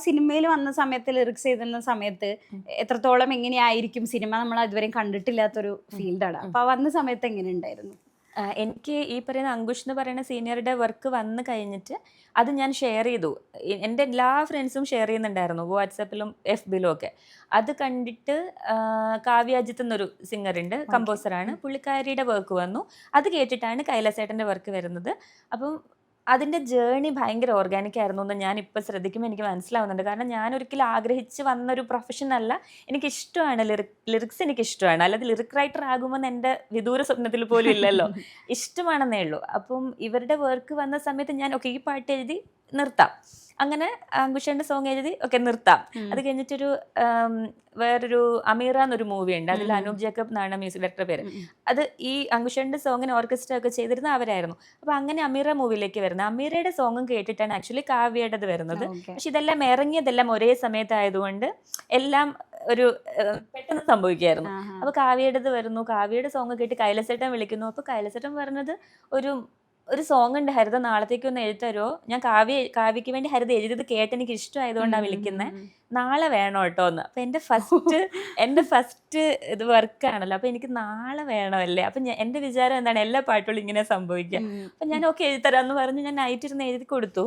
സിനിമയിൽ വന്ന സമയത്ത് ലിറിക്സ് എഴുതുന്ന സമയത്ത് എത്രത്തോളം എങ്ങനെയായിരിക്കും സിനിമ, നമ്മൾ അതുവരെയും കണ്ടിട്ടില്ലാത്തൊരു ഫീൽഡാണ്. അപ്പൊ ആ വന്ന സമയത്ത് എങ്ങനെ ഉണ്ടായിരുന്നു? എനിക്ക് ഈ പറയുന്ന അങ്കുഷ് എന്ന് പറയുന്ന സീനിയറുടെ വർക്ക് വന്ന് കഴിഞ്ഞിട്ട് അത് ഞാൻ ഷെയർ ചെയ്തു. എൻ്റെ എല്ലാ ഫ്രണ്ട്സും ഷെയർ ചെയ്യുന്നുണ്ടായിരുന്നു, വാട്സാപ്പിലും FBയിലും ഒക്കെ. അത് കണ്ടിട്ട് കാവ്യ അജിത്ത് എന്നൊരു സിംഗറുണ്ട്, കമ്പോസറാണ്, പുള്ളിക്കാരിയുടെ വർക്ക് വന്നു. അത് കേട്ടിട്ടാണ് കൈലാസേട്ടൻ്റെ വർക്ക് വരുന്നത്. അപ്പം അതിൻ്റെ ജേണി ഭയങ്കര ഓർഗാനിക് ആയിരുന്നു എന്ന് ഞാൻ ഇപ്പോൾ ശ്രദ്ധിക്കുമ്പോൾ എനിക്ക് മനസ്സിലാവുന്നുണ്ട്. കാരണം ഞാൻ ഒരിക്കലും ആഗ്രഹിച്ച് വന്നൊരു പ്രൊഫഷൻ അല്ല. എനിക്കിഷ്ടമാണ് ലിറിക്സ്, എനിക്കിഷ്ടമാണ്. അല്ലാതെ ലിറിക് റൈറ്റർ ആകുമെന്ന് എൻ്റെ വിദൂര സ്വപ്നത്തിൽ പോലും ഇല്ലല്ലോ. ഇഷ്ടമാണെന്നേ ഉള്ളൂ. അപ്പം ഇവരുടെ വർക്ക് വന്ന സമയത്ത് ഞാൻ ഈ പാട്ട് എഴുതി നിർത്താം. അങ്ങനെ അങ്കുഷേൻ്റെ സോങ് എഴുതി നിർത്താം. അത് കഴിഞ്ഞിട്ടൊരു വേറൊരു അമീറ എന്നൊരു മൂവി ഉണ്ട്, അതിൽ അനൂപ് ജേക്കബ് എന്നാണ് മ്യൂസിക് ഡയറക്ടർ പേര്. അത് ഈ അങ്കുഷേൻ്റെ സോങ്ങിന് ഓർക്കസ്ട്ര ഒക്കെ ചെയ്തിരുന്ന അവരായിരുന്നു. അപ്പോൾ അങ്ങനെ അമീറ മൂവിയിലേക്ക് വരുന്നത്. അമീറയുടെ സോങ്ങും കേട്ടിട്ടാണ് ആക്ച്വലി കാവ്യയുടേത് വരുന്നത്. പക്ഷെ ഇതെല്ലാം ഇറങ്ങിയതെല്ലാം ഒരേ സമയത്തായതുകൊണ്ട് എല്ലാം ഒരു പെട്ടെന്ന് സംഭവിക്കുമായിരുന്നു. അപ്പോൾ കാവ്യയുടേത് വരുന്നു, കാവ്യയുടെ സോങ് കേട്ട് കൈലാസേട്ടൻ വിളിക്കുന്നു. അപ്പോൾ കൈലാസേട്ടൻ പറഞ്ഞത് ഒരു സോങ് ഉണ്ട് ഹരിത, നാളത്തേക്ക് ഒന്ന് എഴുതരോ. ഞാൻ കാവ്യക്ക് വേണ്ടി ഹരിത എഴുതിയത് കേട്ട് എനിക്ക് ഇഷ്ടമായതുകൊണ്ടാണ് വിളിക്കുന്നത്, നാളെ വേണം കേട്ടോ എന്ന്. അപ്പം എൻ്റെ ഫസ്റ്റ് ഇത് വർക്കാണല്ലോ, അപ്പം എനിക്ക് നാളെ വേണമല്ലേ. അപ്പം എൻ്റെ വിചാരം എന്താണ്, എല്ലാ പാട്ടുകളും ഇങ്ങനെ സംഭവിക്കുക. അപ്പം ഞാൻ എഴുതരാമെന്ന് പറഞ്ഞ് ഞാൻ നൈറ്റ് ഇരുന്ന് എഴുതി കൊടുത്തു.